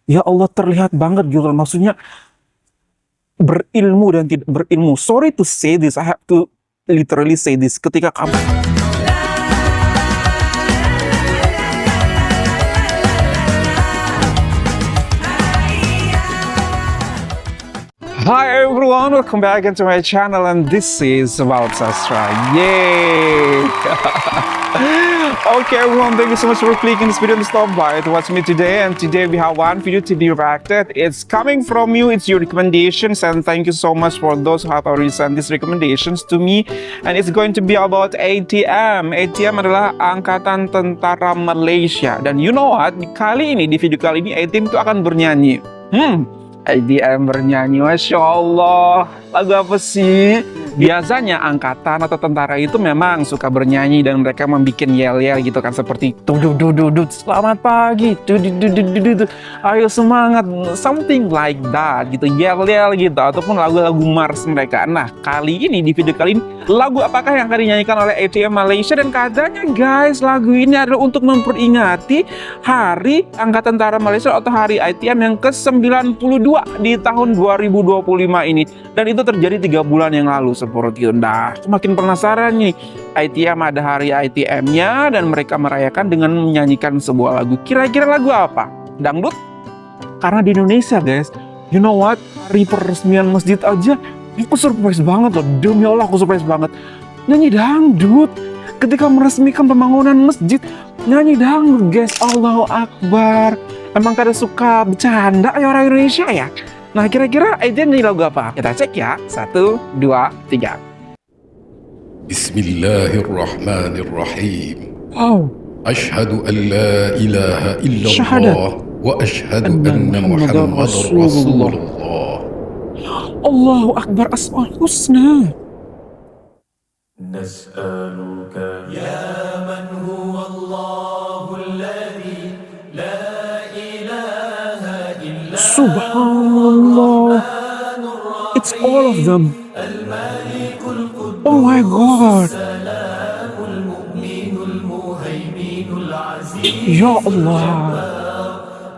Ya Allah, terlihat banget gitu loh. Maksudnya berilmu dan tidak berilmu. Sorry to say this, I have to literally say this. Ketika kamu Hi everyone, welcome back into my channel and this is about Sastra. Yay! Okay everyone, thank you so much for clicking this video and stop by to watch me today. And today we have one video to be reacted. It's coming from you, it's your recommendations, and thank you so much for those who have already sent these recommendations to me. And it's going to be about ATM. ATM adalah Angkatan Tentara Malaysia. Dan you know what, kali ini, di video kali ini ATM itu akan bernyanyi. IDM bernyanyi, Masya Allah. Lagu apa sih? Biasanya angkatan atau tentara itu memang suka bernyanyi dan mereka membuat yel-yel gitu kan, seperti tududududud, selamat pagi, tududududud, ayo semangat, something like that gitu, yel-yel gitu, ataupun lagu-lagu mars mereka. Nah, kali ini, di video kali ini, lagu apakah yang akan dinyanyikan oleh ATM Malaysia? Dan katanya guys, lagu ini adalah untuk memperingati Angkatan Tentara Malaysia atau Hari ATM yang ke-92 di tahun 2025 ini. Dan itu terjadi 3 bulan yang lalu seperti itu. Nah, semakin penasaran nih. ATM ada hari ATM-nya dan mereka merayakan dengan menyanyikan sebuah lagu. Kira-kira lagu apa? Dangdut? Karena di Indonesia guys, you know what? Hari peresmian masjid aja aku surprise banget loh. Demi Allah aku surprise banget. Nyanyi dangdut. Ketika meresmikan pembangunan masjid, nyanyi dangdut guys. Allahu Akbar. Emang kada suka bercanda ya orang Indonesia ya? Nah, kira-kira ATM nyanyi lagu apa? Kita cek ya. 1, 2, 3. Bismillahirrahmanirrahim. Wow. Ashhadu an la ilaha Syahadat. illallah wa ashhadu anna Muhammadar Muhammadar Rasulullah. Rasulullah. Allahu Akbar, Asmaul Husna. نسألك يا من هو الله الذي لا إله إلا Subhanallah. It's all of them. الملك القدوس Oh my God. السلام المؤمن المهيمن العزيز Ya Allah.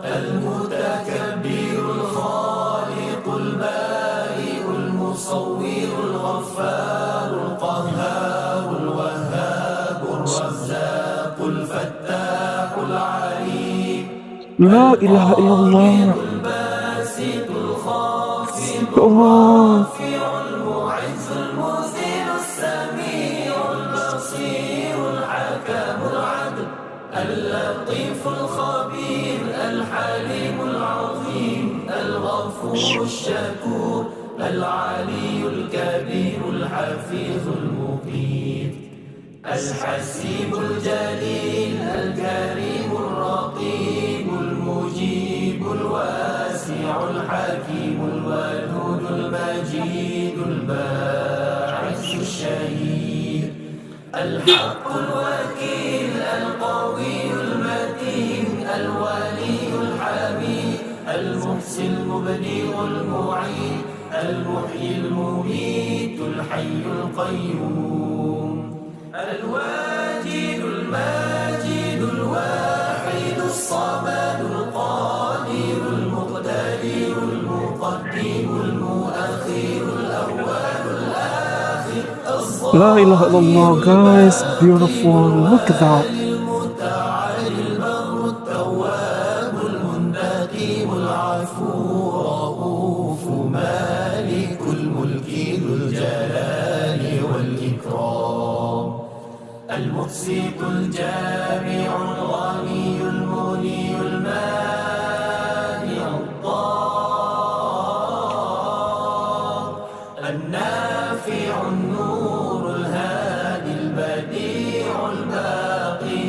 المتكبر الخالق البارئ المصور الغفار القهار الوهاب الرزاق الفتاح العليم La ilaha illallah. الباسط الخافض Ya Allah. الرافع المعز المذل السميع البصير الحكم العدل اللطيف الخبير الحليم العظيم الغفور الشكور العلي الكبير الحفيظ المقيت الحسيب الجليل الكريم الرقيب المجيب الواسع الحكيم الودود المجيد الباعث الشهيد الحق الوكيل القوي المتين الولي الحميد المحسن المبدئ المعيد المحيي المميت الحي القيوم الواجد الماجد الواحد الصمد القادر المقتدر المقدم المؤخر الأول الآخر La ilaha illallah guys. Beautiful. Look at that. المتعال البر التواب المنتقم العفو الرؤوف مالك الملك ذو الجلال والإكرام المقسط الجامع الغني المغني المانع الضار النافع النور الهادي البديع الباقي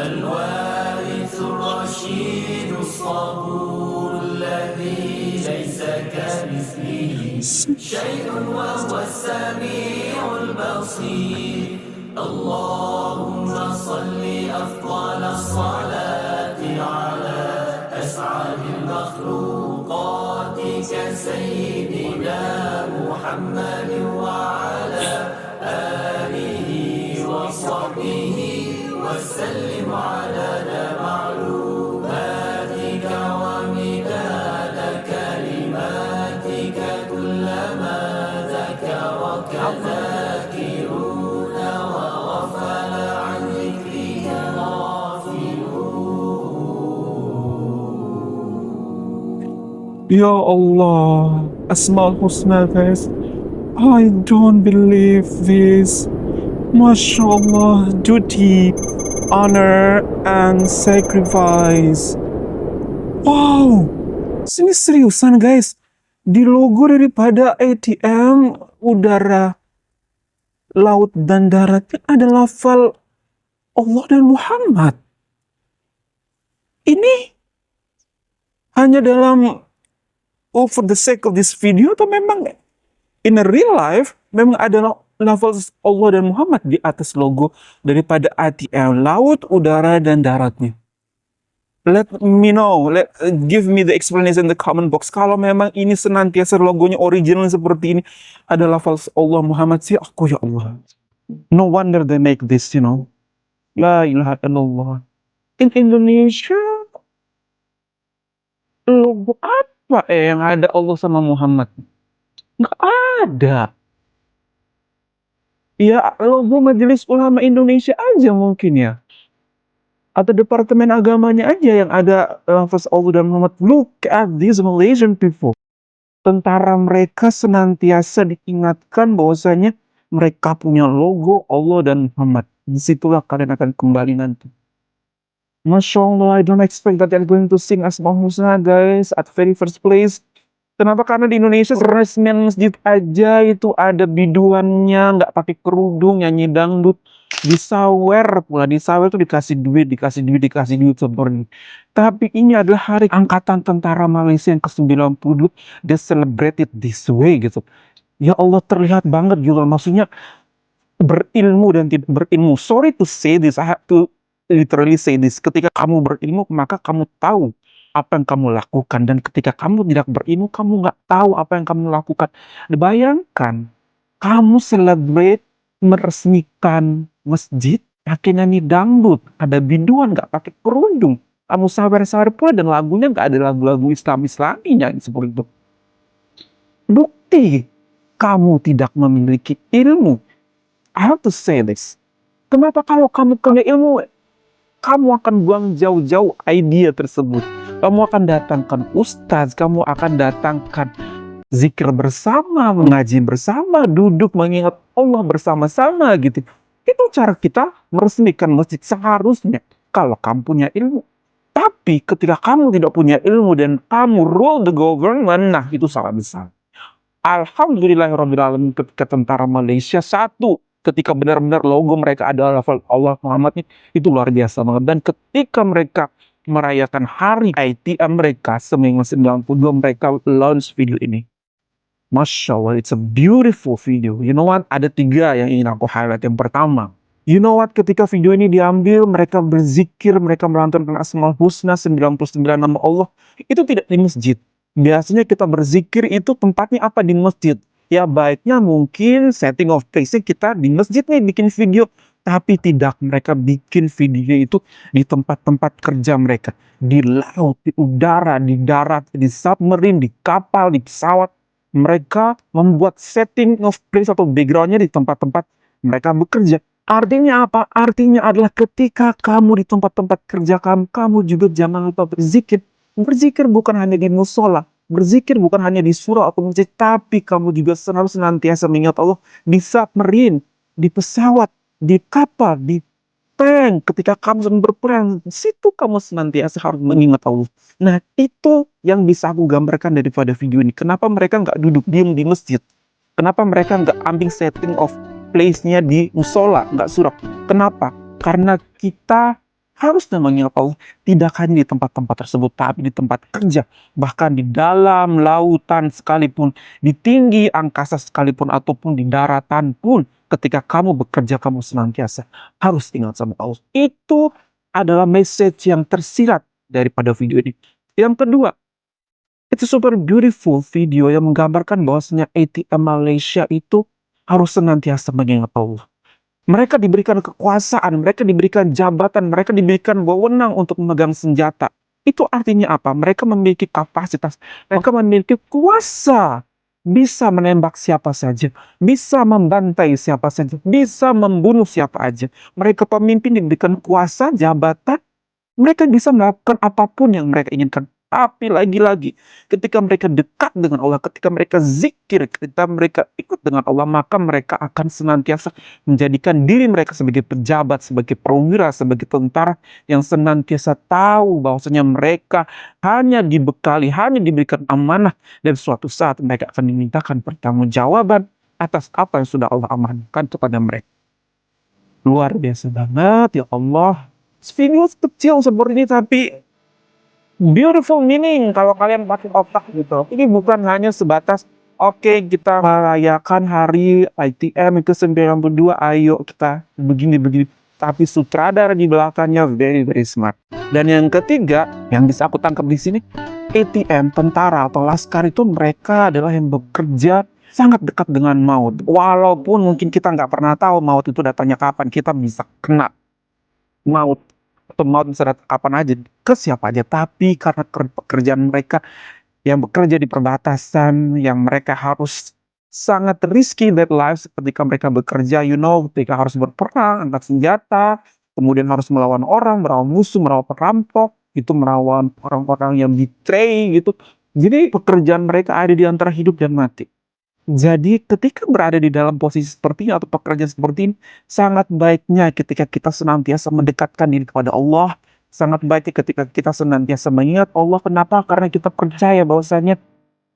الوارث الرشيد الصبور الذي ليس كمثله شيء وهو السميع البصير اللهم صل أفضل الصلاة على أسعد المخلوقات كسيدنا محمد وعلى آله وصحبه وسلم عدد معلوماتك ومداد Ya Allah, Asmaul Husna guys. I don't believe this. Masya Allah, duty, honor, and sacrifice. Wow, sini seriusan guys. Di logo daripada ATM, udara, laut, dan daratnya ada lafal Allah dan Muhammad. Ini hanya dalam, oh, for the sake of this video, atau memang in a real life, memang ada lafal Allah dan Muhammad di atas logo daripada ATM, laut, udara, dan daratnya. Let me know, give me the explanation in the comment box. Kalau memang ini senantiasa logonya original seperti ini, ada lafal Allah Muhammad sih, aku ya Allah. No wonder they make this, you know. La ilaha illallah. In Indonesia, logo apa yang ada Allah sama Muhammad? Nggak ada. Ya, logo Majelis Ulama Indonesia aja mungkin ya. Atau Departemen Agamanya aja yang ada lafaz Allah dan Muhammad. Look at these Malaysian people. Tentara mereka senantiasa diingatkan bahwasanya mereka punya logo Allah dan Muhammad. Disitulah kalian akan kembali nanti. Masya Allah, I don't expect that they're going to sing Asmaul Husna guys at very first place. Kenapa? Karena di Indonesia resmen masjid aja itu ada biduannya, nggak pakai kerudung, nyanyi dangdut, disawer pula, disawer tuh dikasih duit, dikasih duit, dikasih duit seperti ini. Tapi ini adalah hari Angkatan Tentara Malaysia yang ke-90, they celebrate it this way gitu. Ya Allah, terlihat banget gitu, maksudnya berilmu dan tidak berilmu. Sorry to say this, I have to literally say this. Ketika kamu berilmu, maka kamu tahu apa yang kamu lakukan, dan ketika kamu tidak berilmu, kamu nggak tahu apa yang kamu lakukan. Bayangkan, kamu celebrate meresmikan masjid pakai nyanyi dangdut, ada biduan nggak pakai kerudung, kamu sawer-sawer pula, dan lagunya nggak ada lagu-lagu Islam-Islaminya seperti itu. Bukti kamu tidak memiliki ilmu. I have to say this. Kenapa? Kalau kamu punya ilmu, kamu akan buang jauh-jauh idea tersebut. Kamu akan datangkan ustaz, kamu akan datangkan zikir bersama, mengaji bersama, duduk mengingat Allah bersama-sama gitu. Itu cara kita meresmikan masjid seharusnya kalau kamu punya ilmu. Tapi ketika kamu tidak punya ilmu dan kamu rule the government, nah itu salah besar. Alhamdulillahirrahmanirrahim, ketika tentara Malaysia satu, ketika benar-benar logo mereka adalah lafal Allah Muhammad, itu luar biasa banget. Dan ketika mereka merayakan hari ITM mereka, seminggu 92 mereka launch video ini. Masya Allah, it's a beautiful video. You know what? Ada 3 yang ingin aku highlight. Yang pertama, you know what? Ketika video ini diambil, mereka berzikir, mereka melantunkan Asmaul Husna, 99 nama Allah. Itu tidak di masjid. Biasanya kita berzikir itu tempatnya apa? Di masjid. Ya baiknya mungkin setting of place-nya kita di masjid nih bikin video. Tapi tidak, mereka bikin video itu di tempat-tempat kerja mereka. Di laut, di udara, di darat, di submarine, di kapal, di pesawat. Mereka membuat setting of place atau backgroundnya di tempat-tempat mereka bekerja. Artinya apa? Artinya adalah ketika kamu di tempat-tempat kerja kamu, kamu juga jangan lupa berzikir. Berzikir bukan hanya di musola, berzikir bukan hanya di surau atau masjid, tapi kamu juga selalu senantiasa mengingat Allah di submarine, di pesawat, di kapal, di tank. Ketika kamu sedang berperang, di situ kamu senantiasa harus mengingat Allah. Nah, itu yang bisa aku gambarkan daripada video ini. Kenapa mereka nggak duduk diam di masjid? Kenapa mereka nggak ambil setting of place-nya di musola, nggak surau? Kenapa? Karena kita harus mengingat Allah tidak hanya di tempat-tempat tersebut, tapi di tempat kerja, bahkan di dalam lautan sekalipun, di tinggi angkasa sekalipun, ataupun di daratan pun, ketika kamu bekerja, kamu senantiasa harus ingat sama Allah. Itu adalah message yang tersirat daripada video ini. Yang kedua, it's a super beautiful video yang menggambarkan bahwasanya ATM Malaysia itu harus senantiasa mengingat Allah. Mereka diberikan kekuasaan, mereka diberikan jabatan, mereka diberikan wewenang untuk memegang senjata. Itu artinya apa? Mereka memiliki kapasitas, mereka memiliki kuasa. Bisa menembak siapa saja, bisa membantai siapa saja, bisa membunuh siapa aja. Mereka pemimpin diberikan kuasa, jabatan, mereka bisa melakukan apapun yang mereka inginkan. Tapi lagi-lagi ketika mereka dekat dengan Allah, ketika mereka zikir, ketika mereka ikut dengan Allah, maka mereka akan senantiasa menjadikan diri mereka sebagai pejabat, sebagai perwira, sebagai tentara yang senantiasa tahu bahwasanya mereka hanya dibekali, hanya diberikan amanah, dan suatu saat mereka akan dimintakan pertanggungjawaban atas apa yang sudah Allah amanahkan kepada mereka. Luar biasa banget ya Allah. Video kecil seperti ini tapi beautiful meaning kalau kalian pakai otak gitu. Ini bukan hanya sebatas oke kita merayakan hari ITM ke-92, ayo kita begini-begini. Tapi sutradara di belakangnya very smart. Dan yang ketiga yang bisa aku tangkap di sini, ATM, tentara atau laskar itu mereka adalah yang bekerja sangat dekat dengan maut. Walaupun mungkin kita nggak pernah tahu maut itu datangnya kapan, kita bisa kena maut atau maut bisa datang kapan aja ke siapa aja. Tapi karena pekerjaan mereka yang bekerja di perbatasan, yang mereka harus sangat risky their lives ketika mereka bekerja, ketika harus berperang, angkat senjata, kemudian harus melawan orang, melawan musuh, melawan perampok, itu melawan orang-orang yang betray gitu. Jadi pekerjaan mereka ada di antara hidup dan mati. Jadi ketika berada di dalam posisi seperti ini atau pekerjaan seperti ini, sangat baiknya ketika kita senantiasa mendekatkan diri kepada Allah, sangat baiknya ketika kita senantiasa mengingat Allah. Kenapa? Karena kita percaya bahwasanya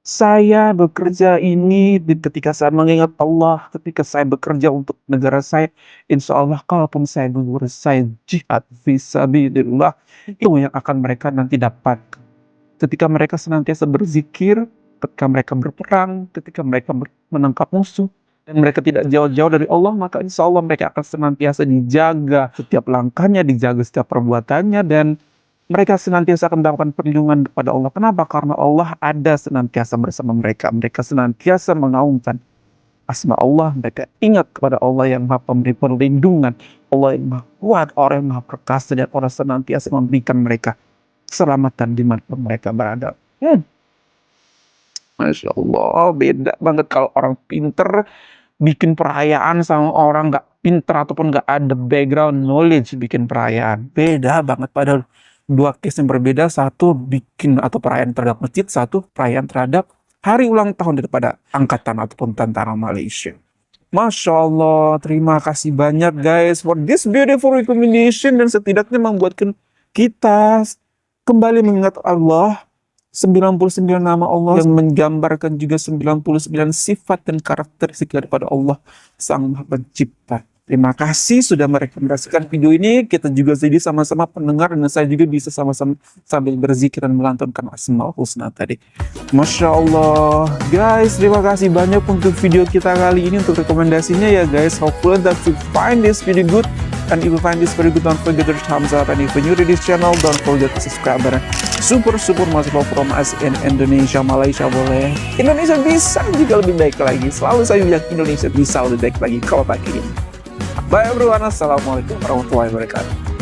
saya bekerja ini ketika saya mengingat Allah, ketika saya bekerja untuk negara saya, insya Allah kalaupun saya gugur, saya jihad fisabilillah, itu yang akan mereka nanti dapat. Ketika mereka senantiasa berzikir, ketika mereka berperang, ketika mereka menangkap musuh, dan mereka tidak jauh-jauh dari Allah, maka insya Allah mereka akan senantiasa dijaga setiap langkahnya, dijaga setiap perbuatannya, dan mereka senantiasa akan mendapatkan perlindungan kepada Allah. Kenapa? Karena Allah ada senantiasa bersama mereka. Mereka senantiasa mengaungkan asma Allah. Mereka ingat kepada Allah yang maha pemberi perlindungan, Allah yang maha kuat, orang yang maha perkasa, dan orang senantiasa memberikan mereka keselamatan di mana mereka berada. Masya Allah, beda banget kalau orang pinter bikin perayaan sama orang nggak pinter ataupun nggak ada background knowledge bikin perayaan. Beda banget, padahal dua case yang berbeda, satu bikin atau perayaan terhadap masjid, satu perayaan terhadap hari ulang tahun daripada angkatan ataupun tentara Malaysia. Masya Allah, terima kasih banyak guys for this beautiful recommendation, dan setidaknya membuatkan kita kembali mengingat Allah, 99 nama Allah yang menggambarkan juga 99 sifat dan karakteristik daripada Allah Sang Maha Pencipta. Terima kasih sudah merekomendasikan video ini. Kita juga jadi sama-sama pendengar, dan saya juga bisa sama-sama sambil berzikir dan melantunkan Asmaul Husna tadi. Masya Allah. Guys, terima kasih banyak untuk video kita kali ini, untuk rekomendasinya ya guys. Hopefully that you find this video good. And if you find this very good, don't forget to thumbs up. And if you're new to this channel, don't forget to subscribe. Super much love from us in Indonesia, Malaysia boleh. Indonesia bisa juga lebih baik lagi. Selalu saya bilang Indonesia bisa lebih baik lagi kalau pakai ini. Bye everyone. Assalamualaikum warahmatullahi wabarakatuh.